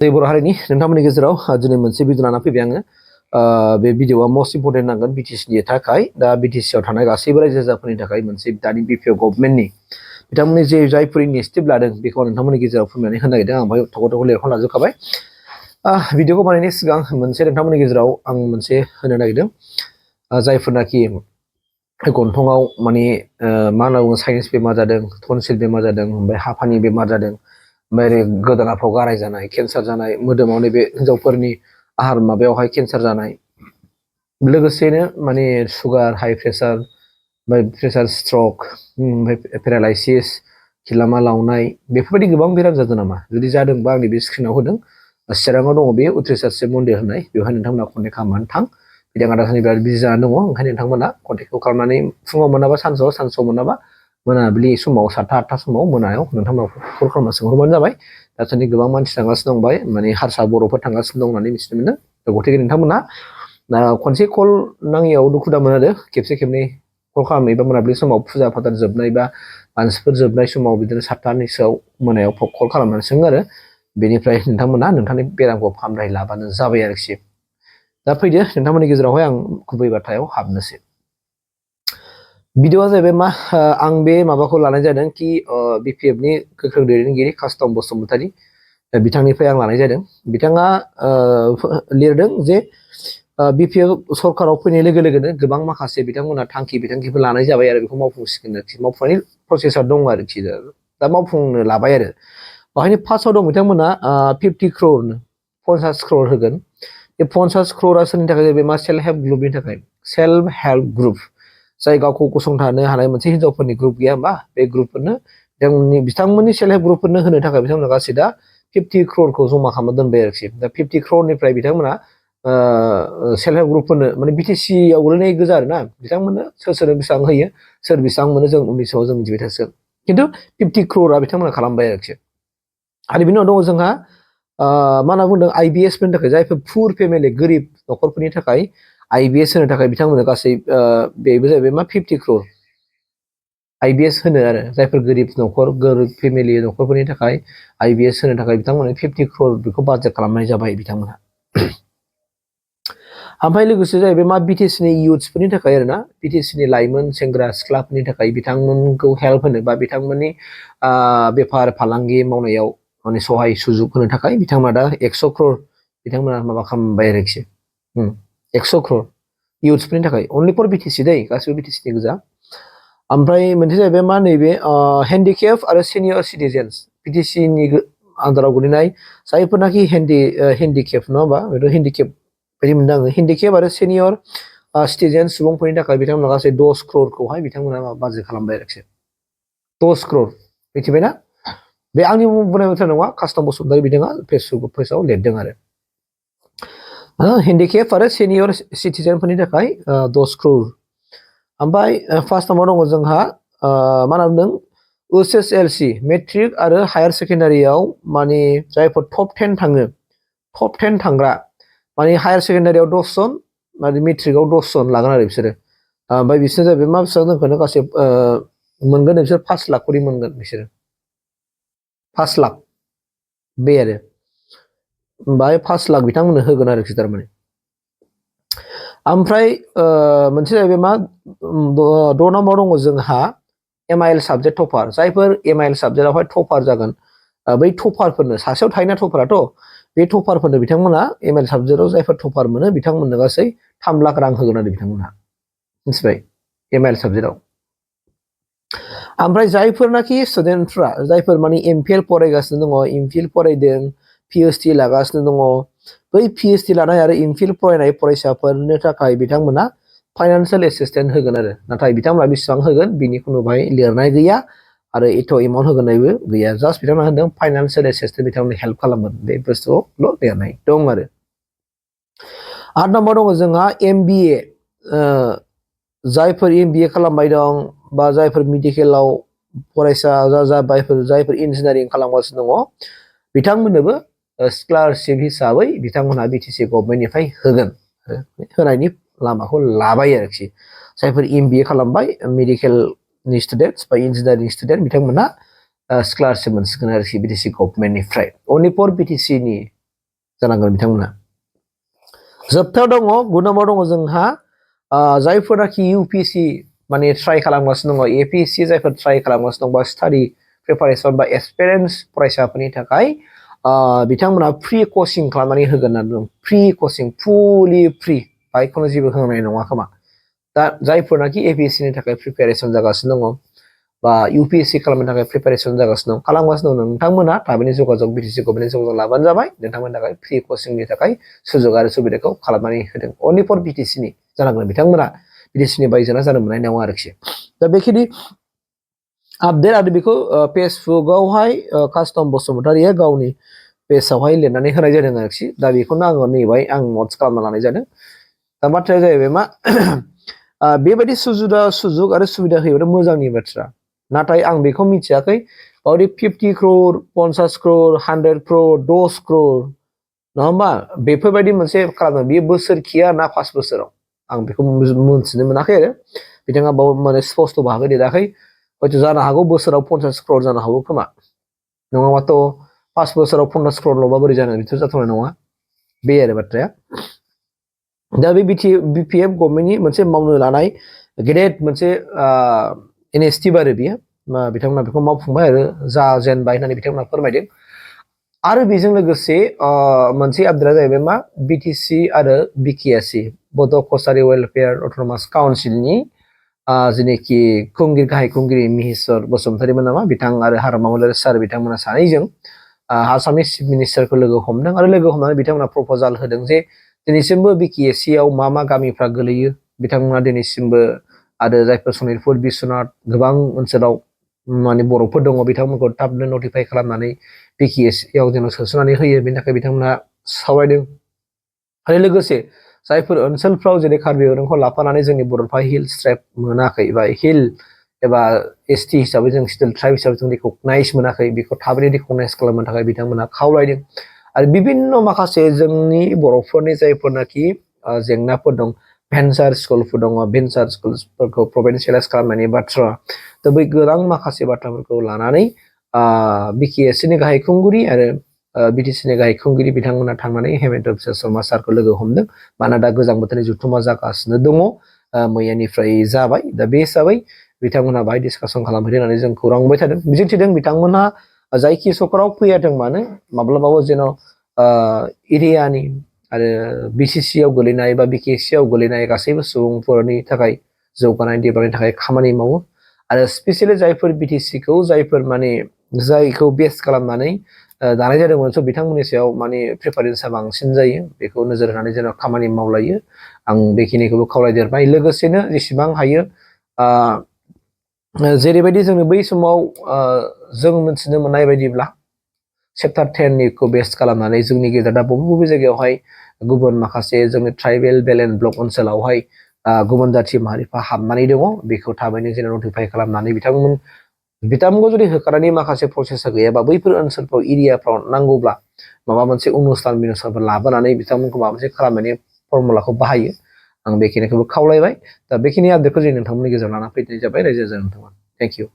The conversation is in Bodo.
जै बर' हारिनि नोंथांमोननि गेजेराव दिनै मोनसे भिडिअ लाना फैबाय आङो बे भिडिअआ मोस्ट इम्परटेन्ट नांगोन बिटिसिनि थाखाय दा बिटिसिआव थानाय गासैबो रायजो राजाफोरनि थाखाय मोनसे दानि बिपिएफ गभर्नमेन्टनि बिथांमोननि जे जायफोर इनिशिएटिभ लादों बेखौ नोंथांमोननि गेजेराव फोरमायनानै होनो नागिरदों आं बेवहाय थख' थख' लिरखांना लाजोबखाबाय भिडिअखौ बानायनायनि सिगां मोनसे नोंथांमोननि गेजेराव आं मोनसे होनो नागिरदों जायफोरनाखि गन्थङाव माने मा होनना बुङो साइनास बेमार जादों टनसिल बेमार जादों ओमफ्राय हापानि बेमार जादों ओमफ्राय ओरै गोदोनाफ्राव गाराय जानाय केन्सार जानाय मोदोमाव नैबे हिन्जावफोरनि आहार माबायावहाय केन्सार जानाय लोगोसेनो माने सुगार हाइ प्रेसार ओमफ्राय प्रेसार स्ट्रक ओमफ्राय पेरालाइसिस खिलामा लावनाय बेफोरबायदि गोबां बेराम जादों नामा जुदि जादोंबा आंनि बे स्क्रिनाव होदों चिराङाव दङ बे उथ्रिसारसे मन्दिर होननाय बेवहाय नोंथांमोना कन्टेक्ट खालामनानै थां बिथाङा दासान्दि बिराद बिजि जानानै दङ ओंखायनो नोंथांमोना कन्टेक्टखौ खालामनानै फुङाव मोनाबा सानसुआव मोनाबा मोनाबिलि समाव 7टा 8टा समाव मोनायाव नोंथांमोना कल खालामना सोंहरबानो जाबाय दासान्दि गोबां मानसि थांगासिनो दंबाय माने हारसा बर'फोर थांगासिनो दं होननानै मिथिनो मोनदों गथिखे नोंथांमोना खनसे कल नाङियाव दुखु दामोन आरो खेबसे खेबनै कल खालामनाय बा मोनाबिलि समाव फुजा फाथाल जोबनाय बा मानसिफोर जोबनाय समाव बिदिनो 7टानि सोआव मोनायाव कल खालामनानै सोङो आरो बेनिफ्राय नोंथांमोना नोंथांनि बेरामखौ फाहामथाय लाबानो जाबाय आरोखि दा फैदो नोंथांमोननि गेजेरावहाय आं गुबै बाथ्रायाव हाबनोसै भिडिअआ जाहैबाय मा आं बे माबाखौ लानाय जादों कि बिपिएफनि गोख्रों दैदेनगिरि कास्टम बसुमतारी बिथांनिफ्राय आं लानाय जादों बिथाङा लिरदों जे बिपिएफ सरकाराव फैनाय लोगो लोगोनो गोबां माखासे बिथांमोना थांखि बिथांखिफोर लानाय जाबाय आरो बेखौ मावफुंसिगोन आरोखि मावफुंनायनि प्रसेसआ दं आरोखि दा मावफुंनो लाबाय आरो बाहायनो फार्स्टआव दं बिथांमोना 50 crore 50 crore होगोन बे 50 crore सोरनि थाखाय जाहैबाय मा सेल्फ हेल्प ग्रुपनि थाखाय सेल्फ हेल्प ग्रुप जाय गावखौ गसंथानो हानाय मोनसे हिन्जावफोरनि ग्रुप गैया होमबा बे ग्रुपफोरनो बिथांमोननि सेल्फ हेल्प ग्रुपफोरनो होनो थाखाय बिथांमोना गासै दा 50 crore जमा खालामना दोनबाय आरोखि दा 50 crore बिथांमोना सेल्फ हेल्प ग्रुपफोरनो माने बिटिसिआव गोलैनाय गोजा आरोना बिथांमोननो सोर बेसेबां होयो सोर बेसेबां मोनो जों उननि समाव जों मिथिबाय थासिगोन खिन्थु 50 crore बिथांमोना खालामबाय आरोखि आरो बिनि उनाव दङ जोंहा मा होनना बुंदों आइबिएसफोरनि थाखाय जायफोर पुर फेमिलि गोरिब न'खरफोरनि थाखाय आइबिएस होनो थाखाय बिथांमोननो गासै बेबो जाहैबाय मा 50 crore आइबिएस होनो आरो जायफोर गोरिब न'खर गोरिब फेमिलि न'खरफोरनि थाखाय आइबिएस होनो थाखाय बिथांमोननो 50 crore बेखौ बाजेट खालामनाय जाबाय बिथांमोनहा ओमफ्राय लोगोसे जाहैबाय मा बिटिसिनि इयुथ्सफोरनि थाखाय आरोना बिटिसिनि लाइमोन सेंग्रा सिख्लाफोरनि थाखाय बिथांमोनखौ हेल्प होनो बा बिथांमोननि बेफार फालांगि मावनायाव माने सहाय सुजुग होनो थाखाय बिथांमोना दा 100 crore बिथांमोना माबा खालामबाय आरोखि 100 crore इयुथ्सफोरनि थाखाय अनलि फर बिटिसि दै गासिबो बिटिसिनि गोजा ओमफ्राय मोनसे जाहैबाय मा नैबे हेन्डिकेप आरो सिनियर सिटिजेन्स बिटिसिनि आन्दाराव गोलैनाय जायफोरनाखि हेन्डिकेप नङा होमबा बेथ' हेन्डिकेप बायदि मोनदों आङो हेन्डिकेप आरो सिनियर सिटिजेन्स सुबुंफोरनि थाखाय बिथांमोना गासै 10 crore बिथांमोना बाजेट खालामबाय आरोखि 10 crore मिथिबायना बे आंनि बुंनाय बाथ्रा नङा कास्टम बसुमतारी बिथाङा फेसबुक पेजाव लिरदों आरो हेन्डिकेप आरो सिनियर सिटिजेनफोरनि थाखाय 10 crore ओमफ्राय फार्स्ट नाम्बार दङ जोंहा मा होनना बुंदों HSLC मेट्रिक आरो हायार सेकेन्डारियाव माने जायफोर टप 10 थाङो टप 10 थांग्रा माने हायार सेकेन्डारियाव 10 जन माने मेट्रिकआव 10 जन लागोन आरो बिसोरो ओमफ्राय बिसोर जाहैबाय मा बेसेबां दोनखोनो गासै मोनगोन बिसोर 5 लाख खरि मोनगोन बिसोरो 5 लाख बे आरो ओमफ्राय 5 लाख बिथांमोननो होगोन आरोखि थारमाने ओमफ्राय मोनसे जाहैबाय मा 6 नाम्बार दङ जोंहा MIL साबजेक्ट टपार जायफोर MIL साबजेक्टआवहाय टपार जागोन बै टपारफोरनो सासेयाव थायोना टपाराथ' बे टपारफोरनो बिथांमोना MIL साबजेक्टआव जायफोर टपार मोनो बिथांमोननो गासै 3 लाख रां होगोन आरो बिथांमोनहा मिथिबाय MIL साबजेक्टआव ओमफ्राय जायफोरनाखि स्टुडेन्टफ्रा जायफोर माने MPhil फरायगासिनो दङ MPhil फरायदों PhD लागासिनो दङ बै PhD लानाय आरो MPhil फरायनाय फरायसाफोरनो थाखाय बिथांमोना फाइनान्सियेल एसिस्टेन्ट होगोन आरो नाथाय बिथांमोना बेसेबां होगोन बिनि खुनु बाहाय लिरनाय गैया आरो एथ' एमाउन्ट होगोननायबो गैया जास्ट बिथांमोना होनदों फाइनान्सियेल एसिस्टेन्ट बिथांमोननो हेल्प खालामगोन बे बुस्थुआवल' लिरनाय दं आरो 8 नाम्बार दङ जोंहा MBA जायफोर MBA खालामबाय दं बा जायफोर मेडिकेलाव फरायसा जायफोर इन्जिनियारिं खालामगासिनो दङ बिथांमोननोबो स्कलारशिप हिसाबै बिथांमोनहा बिटिसि गभर्नमेन्टनिफ्राय होनायनि लामाखौ लाबाय आरोखि जायफोर MBA खालामबाय मेडिकेलनि स्टुडेन्टस बा इन्जिनियारिं स्टुडेन्ट बिथांमोनहा स्कलारशिप मोनसिगोन आरोखि बिटिसि गभर्नमेन्टनिफ्राय अनलि फर बिटिसिनि जानांगोन बिथांमोना जोबथायाव दङ 9 नाम्बार दङ जोंहा जायफोरनाखि UPSC माने ट्राइ खालामगासिनो दङ APSC जायफोर ट्राइ खालामगासिनो दं बा स्टाडि प्रिपारेसन बा एक्सपिरियेन्स फरायसाफोरनि थाखाय बिथांमोना फ्रि कचिं खालामनानै होगोन होननानै दं फ्रि कचिं फुलि फ्रि बाइकखौनो जेबो होनाय नङा खोमा दा जायफोरनाखि APSC नि थाखाय प्रिपारेसन जागासिनो दङ बा UPSC खालामनो थाखाय प्रिपारेसन जागासिनो दं खालामगासिनो दं नोंथांमोना थाबैनो जगाजग BTC गभर्नमेन्टनि जगाजग लाबानो जाबाय नोंथांमोननि थाखाय फ्रि कचिंनि थाखाय सुजुग आरो सुबिदाखौ खालामनानै होदों अनलि फर BTC नि जानांगोन बिथांमोना BTC नि बायजोना जानो मोननाय नङा आरोखि दा बेखिनि आपडेट आरो बेखौ फेसबुकआवहाय कास्टम बसुमतारिया गावनि पेजआवहाय लिरनानै होनाय जादों आरोखि दा बेखौनो आङो नैबाय आं नट्स खालामना लानाय जादों दा बाथ्राया जाहैबाय मा बेबायदि सुजुग आरो सुबिदा होयोब्ला मोजांनि बाथ्रा नाथाय आं बेखौ मिथियाखै already 50 crore 50 crore 100 crore 10 crore नङा होमबा बेफोरबायदि मोनसे खालामदों बेयो बोसोरखिया ना 5 बोसोराव आं बेखौ मोनथिनो मोनाखै आरो बिथाङा बाव माने स्पष्ट भाबै लिराखै हयथ' जानो हागौ बोसोराव 50 crore जानो हागौ खोमा नङाबाथ' 5 बोसोराव 50 crore ल'बा बोरै जानो बेथ' जाथावनाय नङा बे आरो बाथ्राया दा बे BPF गभर्नमेन्टनि मोनसे मावनो लानाय गेदेर मोनसे इनिशिएटिभ आरो बियो बिथांमोना बेखौ मावफुंबाय आरो जाजेनबाय होननानै बिथांमोना फोरमायदों आरो बेजों लोगोसे मोनसे आपडेटआ जाहैबाय मा BTC आरो BKSC बड' कसारि वेलफेयार अट'नमास काउन्सिलनि जेनेखि गाहाय खुंगिरि मिहिस्वर बसुमतारिमोन नामा बिथां आरो हारामावलारि सार बिथांमोना सानैजों आसामनि चिफ मिनिस्टारखौ लोगो हमदों आरो लोगो हमनानै बिथांमोना प्रप'जाल होदों जे दिनैसिमबो BKSC आव मा गामिफ्रा गोलैयो बिथांमोना दिनैसिमबो आरो जायफोर सनितपुर बिश्वनाथ गोबां ओनसोलाव माने बर'फोर दङ बिथांमोनखौ थाबनो नटिफाइ खालामनानै BKSC आव जेन' सोसननानै होयो बेनि थाखाय बिथांमोना सावरायदों आरो लोगोसे जायफोर ओनसोलफ्राव जेरै कार्बि आंलंखौ लाफानानै जोंनि बर'फ्रा हिल स्ट्राइप मोनाखै बा हिल एबा ST हिसाबै जों स्टिल ट्राइब हिसाबै जों रिकगनाइज मोनाखै बेखौ थाबैनो रिकगनाइज खालामनो थाखाय बिथांमोना खावलायदों आरो बिभिन्न माखासे जोंनि बर'फोरनि जायफोरनाखि जेंनाफोर दं भेन्सार स्कुलफोर दङ भेन्सार स्कुलफोरखौ प्रभिन्सियेलाइज खालामनायनि बाथ्रा दा बै गोबां माखासे बाथ्राफोरखौ लानानै BKSC नि गाहाय खुंगिरि आरो BTC नि गाहाय खुंगिरि बिथांमोना थांनानै हेमन्त बिश्व शर्मा सारखौ लोगो हमदों मानोना दा गोजां बोथोरनि जथुमा जागासिनो दङ मैयानिफ्राय जाबाय दा बे हिसाबै बिथांमोनहा बाहाय डिसकासन खालामहैदों होननानै जों खौरां मोनबाय थादों मिजिंथिदों बिथांमोनहा जायखि सकाराव फैयाथों मानो माब्लाबाबो जेन' एरियानि आरो BCC आव गोलैनाय बा BKSC आव गोलैनाय गासैबो सुबुंफोरनि थाखाय जौगानाय डेभेलपनि थाखाय खामानि मावो आरो स्पेसियेलि जायफोर BTC खौ जायफोर माने जायखौ बेस खालामनानै दानाय जादोंमोन स' बिथांमोननि सायाव माने प्रिफारेन्सआ बांसिन जायो बेखौ नोजोर होनानै जेन' खामानि मावलायो आं बेखिनिखौबो खावलायदेरबाय लोगोसेनो जेसेबां हायो जेरैबायदि जोंनो बै समाव जों मिथिनो मोननाय बायदिब्ला चेप्टार 10 निखौ बेस खालामनानै जोंनि गेजेराव दा बबे जायगायावहाय गुबुन माखासे जोंनि ट्राइबेल बेल्ट एन्ड ब्लक ओनसोलावहाय गुबुन जाथि माहारिफ्रा हाबनानै दङ बेखौ थाबैनो जेन' नटिफाइ खालामनानै बिथांमोनखौ जुदि होखारनायनि माखासे प्रसेसा गैयाबा बैफोर ओनसोलफ्राव एरियाफ्राव नांगौब्ला माबा मोनसे अनुस्थानफोर लाबोनानै बिथांमोनखौ माबा मोनसे खालामनायनि फर्मुलाखौ बाहायो आं बेखिनिखौबो खावलायबाय दा बेखिनि आपडेटखौ जों नोंथांमोननि गेजेराव लाना फैनाय जाबाय रायजो राजा नोंथांमोन थेंक इउ